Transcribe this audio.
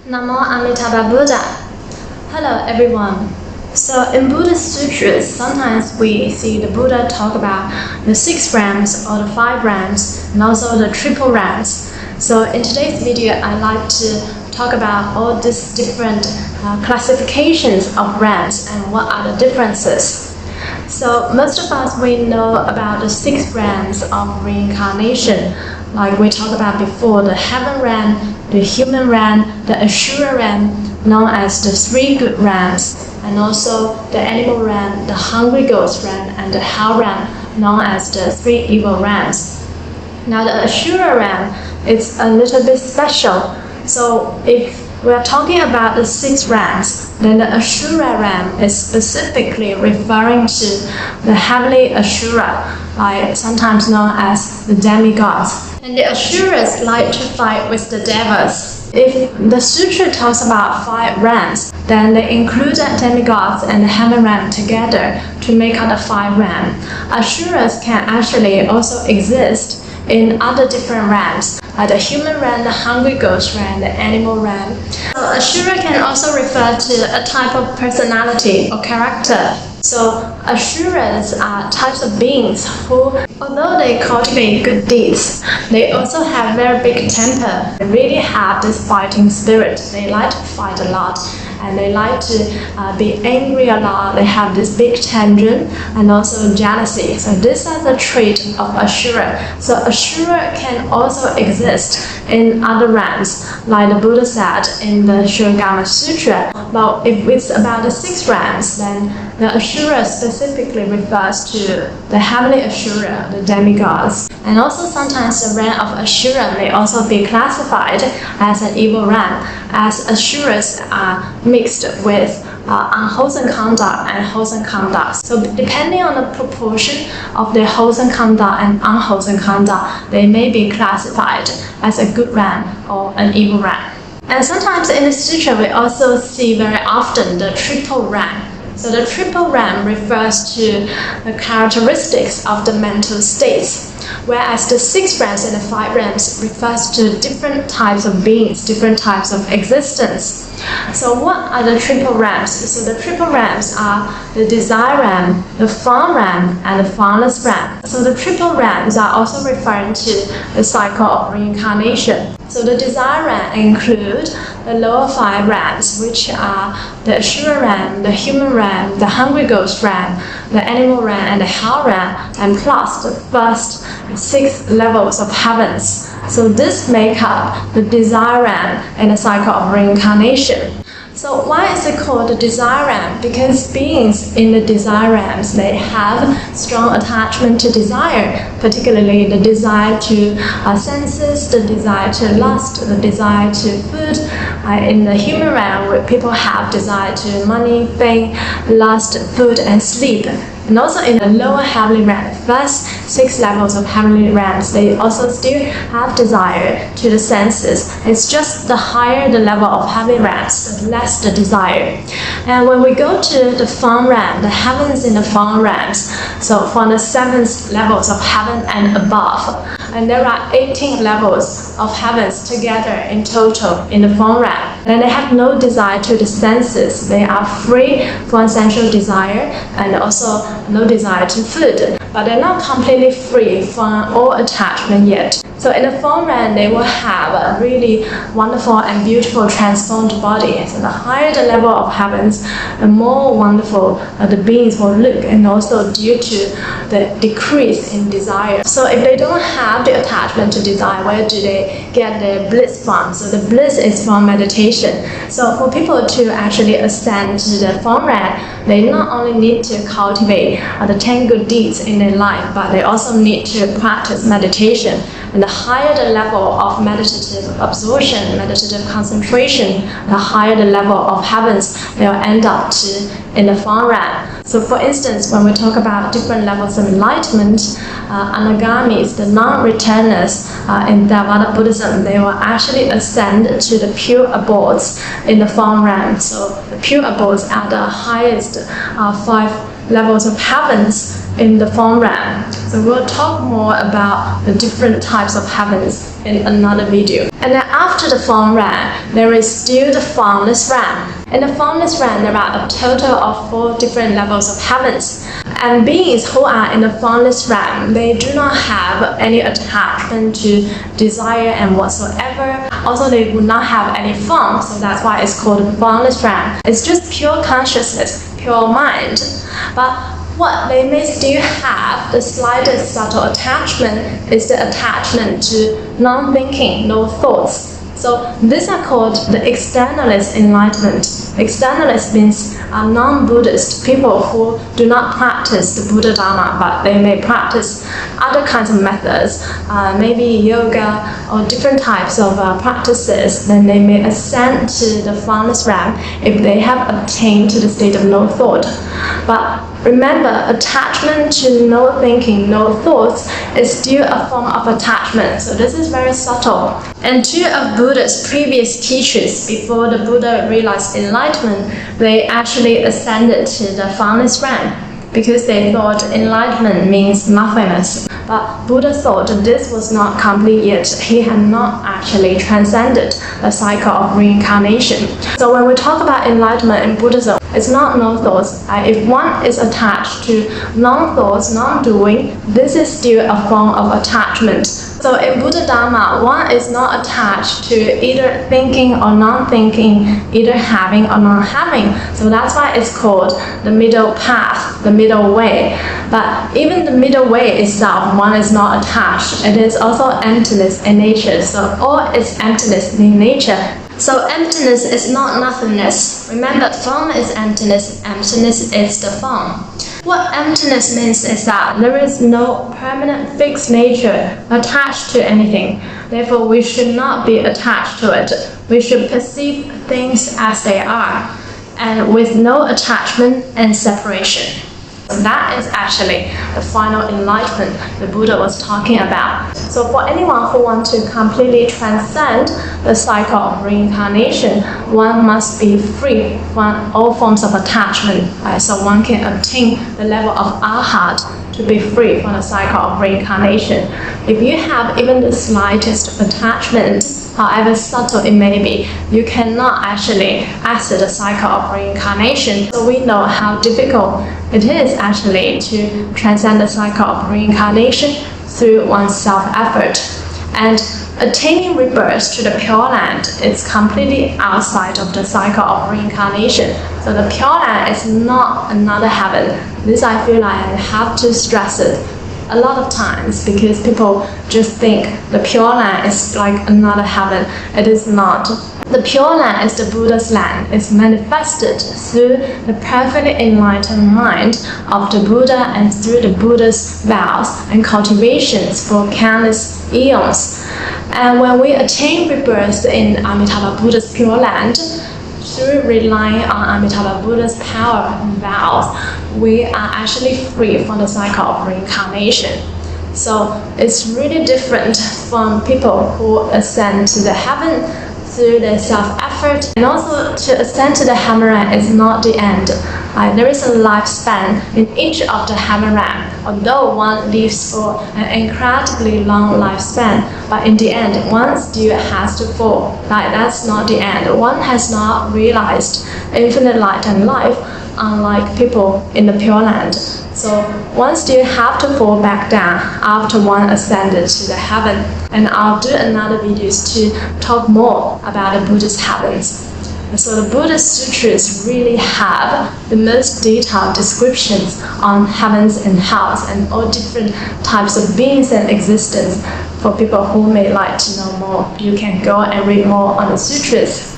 Namo Amitabha Buddha. Hello everyone. So in Buddhist sutras, sometimes we see the Buddha talk about the 6 realms or the 5 realms and also the triple realms. So in today's video, I'd like to talk about all these different classifications of realms and what are the differences. So most of us, we know about the 6 realms of reincarnation. Like we talked about before, the heaven realm, the human realm, the Ashura realm, known as the 3 good realms, and also the animal realm, the hungry ghost realm, and the hell realm, known as the 3 evil realms. Now the Ashura realm is a little bit special. So if we are talking about the 6 realms, then the Ashura realm is specifically referring to the heavenly Ashura, sometimes known as the demigods. And the Asuras like to fight with the devas. If the sutra talks about 5 realms, then they include the demigods and the heaven realm together to make up the 5 realms. Asuras can actually also exist in other different realms, like the human realm, the hungry ghost realm, the animal realm. So Ashura can also refer to a type of personality or character. So Asuras are types of beings who, although they cultivate good deeds, they also have very big temper. They really have this fighting spirit. They like to fight a lot, and they like to be angry a lot. They have this big tantrum and also jealousy. So this is a trait of Ashura. So Ashura can also exist in other realms, like the Buddha said in the Shurangama Sutra. But if it's about the 6 realms, then the Ashura specifically refers to the heavenly Ashura, the demigods. And also sometimes the realm of Ashura may also be classified as an evil realm, as Asuras are mixed with unwholesome conduct and wholesome conduct. So depending on the proportion of their wholesome conduct and unwholesome conduct, they may be classified as a good realm or an evil realm. And sometimes in the sutra, we also see very often the triple realm. So the triple realm refers to the characteristics of the mental states, whereas the 6 realms and the 5 realms refers to different types of beings, different types of existence. So what are the triple realms? So the triple realms are the desire realm, the form realm, and the formless realm. So the triple realms are also referring to the cycle of reincarnation. So the desire realm include the lower 5 realms, which are the Ashura realm, the human realm, the hungry ghost realm, the animal realm, and the hell realm, and plus the first 6 levels of heavens. So this make up the desire realm in the cycle of reincarnation. So why is it called the desire realm? Because beings in the desire realms, they have strong attachment to desire, particularly the desire to senses, the desire to lust, the desire to food. In the human realm, where people have desire to money, fame, lust, food, and sleep. And also in the lower heavenly realm, first 6 levels of heavenly realms, they also still have desire to the senses. It's just the higher the level of heavenly realms, the less the desire. And when we go to the form realm, the heavens in the form realms, so from the 7 levels of heaven and above, and there are 18 levels of heavens together in total in the form realm. And they have no desire to the senses. They are free from sensual desire and also no desire to food. But they're not completely free from all attachment yet. So in the form realm, they will have a really wonderful and beautiful transformed body. So the higher the level of heavens, the more wonderful the beings will look, and also due to the decrease in desire. So if they don't have the attachment to desire, where do they get their bliss from? So the bliss is from meditation. So for people to actually ascend to the form realm, they not only need to cultivate the 10 good deeds in their life, but they also need to practice meditation. And the higher the level of meditative absorption, meditative concentration, the higher the level of heavens they'll end up to in the form realm. So for instance, when we talk about different levels of enlightenment, anagamis, the non-returners in Theravada Buddhism, they will actually ascend to the pure abodes in the form realm. So the pure abodes are the highest 5 levels of heavens in the form realm. So we'll talk more about the different types of heavens in another video. And then after the form realm, there is still the formless realm. In the formless realm, there are a total of 4 different levels of heavens. And beings who are in the formless realm, they do not have any attachment to desire and whatsoever. Also, they would not have any form, so that's why it's called the formless realm. It's just pure consciousness, pure mind. But what they may still have, the slightest subtle attachment, is the attachment to non-thinking, no thoughts. So these are called the Externalist Enlightenment. Externalist means non-Buddhist people who do not practice the Buddha Dharma, but they may practice other kinds of methods, maybe yoga or different types of practices. Then they may ascend to the formless realm if they have attained to the state of no thought. But remember, attachment to no thinking, no thoughts is still a form of attachment. So this is very subtle. And 2 of Buddha's previous teachers before the Buddha realized enlightenment, they actually ascended to the formless realm because they thought enlightenment means nothingness. But Buddha thought this was not complete yet. He had not actually transcended the cycle of reincarnation. So when we talk about enlightenment in Buddhism, it's not no thoughts. If one is attached to non-thoughts, non-doing, this is still a form of attachment. So in Buddha Dharma, one is not attached to either thinking or non-thinking, either having or not having. So that's why it's called the middle path, the middle way. But even the middle way itself, one is not attached. It is also emptiness in nature. So all is emptiness in nature. So emptiness is not nothingness. Remember, form is emptiness. Emptiness is the form. What emptiness means is that there is no permanent fixed nature attached to anything. Therefore, we should not be attached to it. We should perceive things as they are, and with no attachment and separation. So that is actually the final enlightenment the Buddha was talking about. So for anyone who wants to completely transcend the cycle of reincarnation, one must be free from all forms of attachment. So one can attain the level of arhat to be free from the cycle of reincarnation. If you have even the slightest attachment, however subtle it may be, you cannot actually exit the cycle of reincarnation. So we know how difficult it is actually to transcend the cycle of reincarnation through one's self-effort. And attaining rebirth to the Pure Land is completely outside of the cycle of reincarnation. So the Pure Land is not another heaven. This I feel like I have to stress it a lot of times because people just think the Pure Land is like another heaven. It is not. The Pure Land is the Buddha's land. It's manifested through the perfectly enlightened mind of the Buddha and through the Buddha's vows and cultivations for countless eons. And when we attain rebirth in Amitabha Buddha's Pure Land, through relying on Amitabha Buddha's power and vows, we are actually free from the cycle of reincarnation. So it's really different from people who ascend to the heaven through their self-effort. And also to ascend to the heaven is not the end. There is a lifespan in each of the heaven realm. Although one lives for an incredibly long lifespan, but in the end, one still has to fall. That's not the end. One has not realized infinite light and life, unlike people in the Pure Land. So one still have to fall back down after one ascended to the heaven. And I'll do another videos to talk more about the Buddhist heavens. So the Buddhist sutras really have the most detailed descriptions on heavens and hells and all different types of beings and existence. For people who may like to know more, you can go and read more on the sutras.